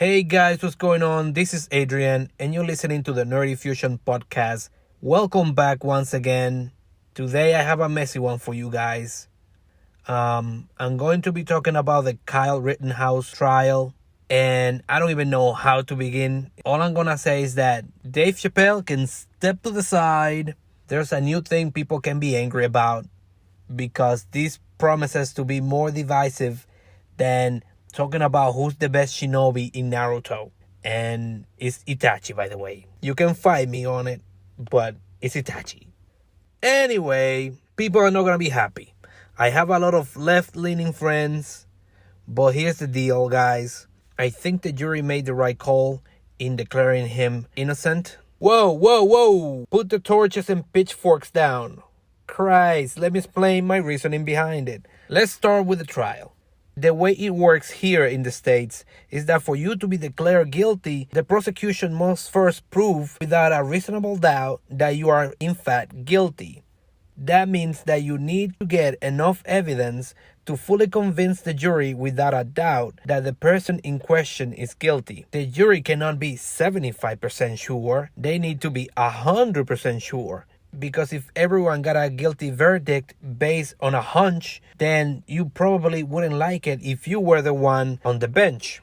Hey guys, what's going on? This is Adrian, and you're listening to the Nerdy Fusion podcast. Welcome back once again. Today I have a messy one for you guys. I'm going to be talking about the Kyle Rittenhouse trial, and I don't even know how to begin. All I'm gonna say is that Dave Chappelle can step to the side. There's a new thing people can be angry about because this promises to be more divisive than talking about who's the best shinobi in Naruto. And it's Itachi, by the way. You can fight me on it, but it's Itachi. Anyway, people are not going to be happy. I have a lot of left-leaning friends, but here's the deal, guys. I think the jury made the right call in declaring him innocent. Whoa. Put the torches and pitchforks down. Christ, let me explain my reasoning behind it. Let's start with the trial. The way it works here in the States is that for you to be declared guilty, the prosecution must first prove without a reasonable doubt that you are in fact guilty. That means that you need to get enough evidence to fully convince the jury without a doubt that the person in question is guilty. The jury cannot be 75% sure, they need to be 100% sure. Because if everyone got a guilty verdict based on a hunch, then you probably wouldn't like it if you were the one on the bench.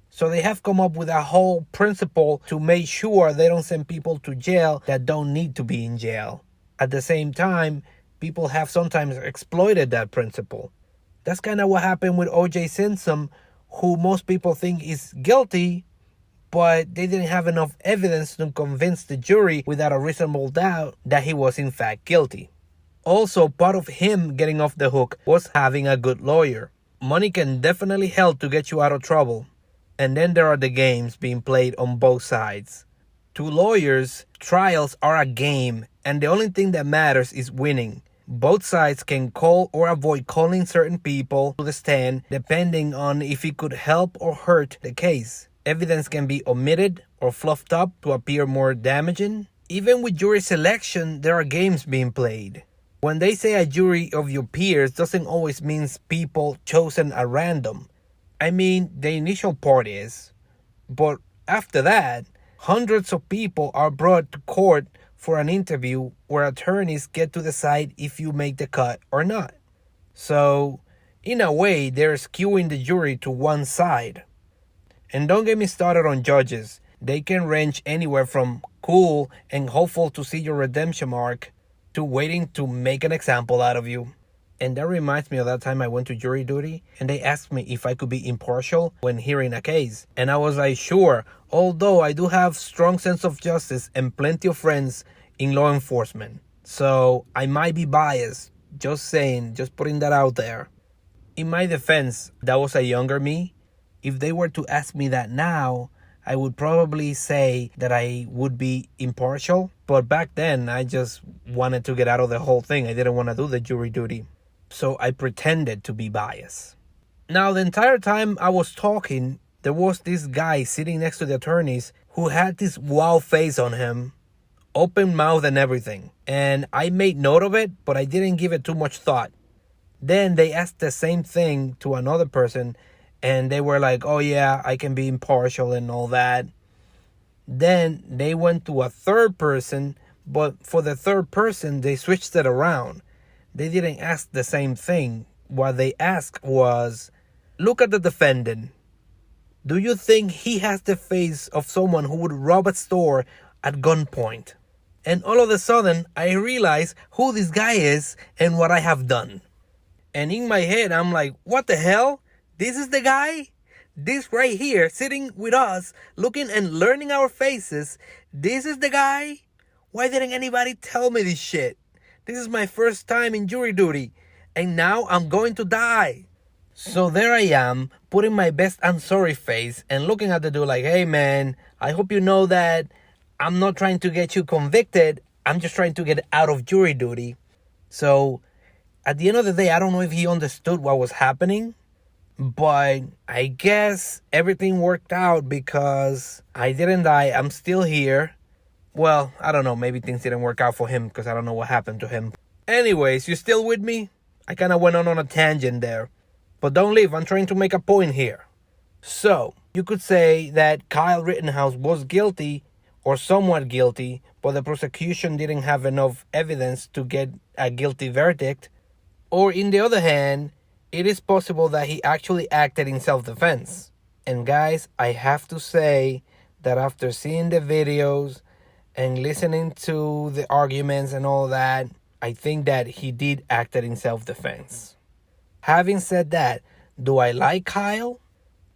So they have come up with a whole principle to make sure they don't send people to jail that don't need to be in jail. At the same time, people have sometimes exploited that principle. That's kind of what happened with O.J. Simpson, who most people think is guilty, but they didn't have enough evidence to convince the jury without a reasonable doubt that he was in fact guilty. Also, part of him getting off the hook was having a good lawyer. Money can definitely help to get you out of trouble. And then there are the games being played on both sides. To lawyers, trials are a game, and the only thing that matters is winning. Both sides can call or avoid calling certain people to the stand depending on if it could help or hurt the case. Evidence can be omitted or fluffed up to appear more damaging. Even with jury selection, there are games being played. When they say a jury of your peers doesn't always mean people chosen at random. I mean, the initial part is. But after that, hundreds of people are brought to court for an interview where attorneys get to decide if you make the cut or not. So, in a way, they're skewing the jury to one side. And don't get me started on judges. They can range anywhere from cool and hopeful to see your redemption arc to waiting to make an example out of you. And that reminds me of that time I went to jury duty and they asked me if I could be impartial when hearing a case. And I was like, sure, although I do have strong sense of justice and plenty of friends in law enforcement. So I might be biased. Just saying, just putting that out there. In my defense, that was a younger me. If they were to ask me that now, I would probably say that I would be impartial. But back then, I just wanted to get out of the whole thing. I didn't want to do the jury duty. So I pretended to be biased. Now, the entire time I was talking, there was this guy sitting next to the attorneys who had this wow face on him, open mouth and everything. And I made note of it, but I didn't give it too much thought. Then they asked the same thing to another person, and they were like, oh yeah, I can be impartial and all that. Then they went to a third person, but for the third person, they switched it around. They didn't ask the same thing. What they asked was, look at the defendant. Do you think he has the face of someone who would rob a store at gunpoint? And all of a sudden, I realize who this guy is and what I have done. And in my head, I'm like, what the hell? This is the guy? This right here, sitting with us, looking and learning our faces. This is the guy? Why didn't anybody tell me this shit? This is my first time in jury duty. And now I'm going to die. So there I am, putting my best I'm sorry face and looking at the dude like, hey man, I hope you know that I'm not trying to get you convicted. I'm just trying to get out of jury duty. So at the end of the day, I don't know if he understood what was happening. But I guess everything worked out because I didn't die. I'm still here. Well, I don't know. Maybe things didn't work out for him because I don't know what happened to him. Anyways, you still with me? I kind of went on a tangent there. But don't leave. I'm trying to make a point here. So, you could say that Kyle Rittenhouse was guilty or somewhat guilty, but the prosecution didn't have enough evidence to get a guilty verdict. Or, in the other hand, it is possible that he actually acted in self-defense. And guys, I have to say that after seeing the videos and listening to the arguments and all that, I think that he did act in self-defense. Having said that, do I like Kyle?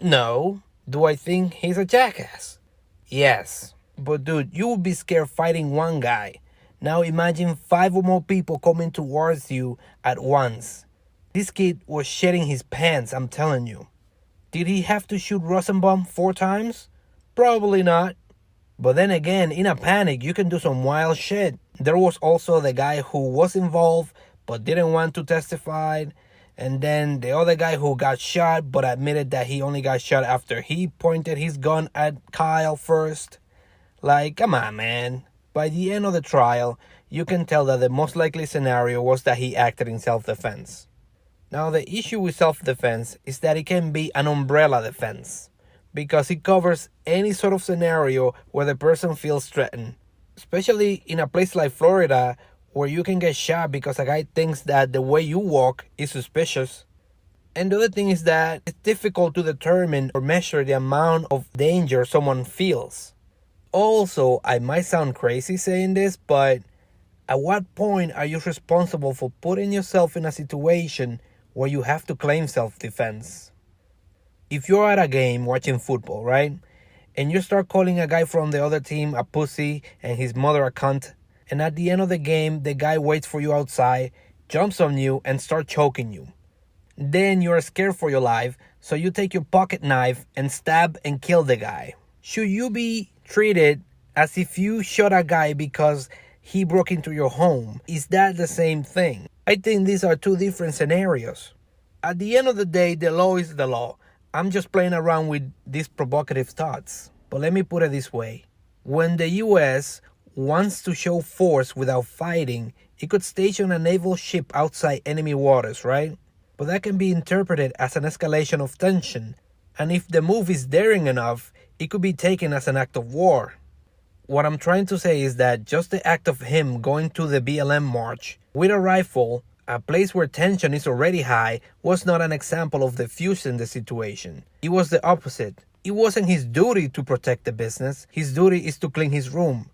No. Do I think he's a jackass? Yes. But dude, you would be scared fighting one guy. Now imagine 5 or more people coming towards you at once. This kid was shedding his pants, I'm telling you. Did he have to shoot Rosenbaum 4 times? Probably not. But then again, in a panic, you can do some wild shit. There was also the guy who was involved but didn't want to testify. And then the other guy who got shot but admitted that he only got shot after he pointed his gun at Kyle first. Like, come on, man. By the end of the trial, you can tell that the most likely scenario was that he acted in self-defense. Now, the issue with self-defense is that it can be an umbrella defense, because it covers any sort of scenario where the person feels threatened. Especially in a place like Florida, where you can get shot because a guy thinks that the way you walk is suspicious. And the other thing is that it's difficult to determine or measure the amount of danger someone feels. Also, I might sound crazy saying this, but at what point are you responsible for putting yourself in a situation where you have to claim self-defense? If you're at a game watching football, right? And you start calling a guy from the other team a pussy and his mother a cunt, and at the end of the game, the guy waits for you outside, jumps on you, and starts choking you. Then you're scared for your life, so you take your pocket knife and stab and kill the guy. Should you be treated as if you shot a guy because he broke into your home? Is that the same thing? I think these are 2 different scenarios. At the end of the day, the law is the law. I'm just playing around with these provocative thoughts. But let me put it this way. When the US wants to show force without fighting, it could station a naval ship outside enemy waters, right? But that can be interpreted as an escalation of tension. And if the move is daring enough, it could be taken as an act of war. What I'm trying to say is that just the act of him going to the BLM march with a rifle, a place where tension is already high, was not an example of defusing the situation. It was the opposite. It wasn't his duty to protect the business. His duty is to clean his room.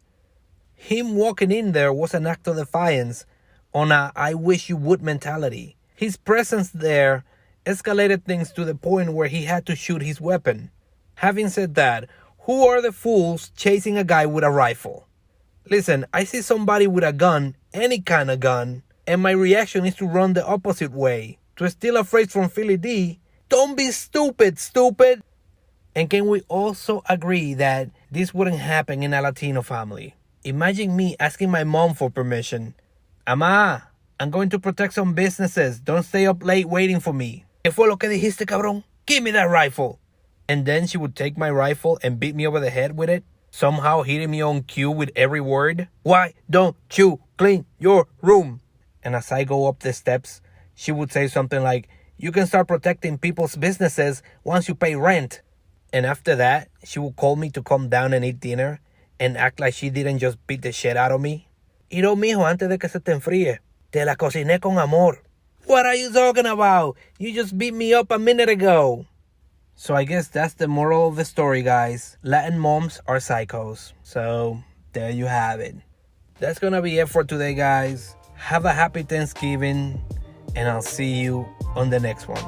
Him walking in there was an act of defiance on a I wish you would mentality. His presence there escalated things to the point where he had to shoot his weapon. Having said that, who are the fools chasing a guy with a rifle? Listen, I see somebody with a gun, any kind of gun, and my reaction is to run the opposite way. To steal a phrase from Philly D, don't be stupid, stupid! And can we also agree that this wouldn't happen in a Latino family? Imagine me asking my mom for permission. Ama, I'm going to protect some businesses. Don't stay up late waiting for me. ¿Qué fue lo que dijiste, cabrón? Give me that rifle. And then she would take my rifle and beat me over the head with it, somehow hitting me on cue with every word. Why don't you clean your room? And as I go up the steps, she would say something like, you can start protecting people's businesses once you pay rent. And after that, she would call me to come down and eat dinner and act like she didn't just beat the shit out of me. Iro, mijo, antes de que se te enfríe, te la cociné con amor. What are you talking about? You just beat me up a minute ago. So I guess that's the moral of the story, guys. Latin moms are psychos. So there you have it. That's gonna be it for today, guys. Have a happy Thanksgiving, and I'll see you on the next one.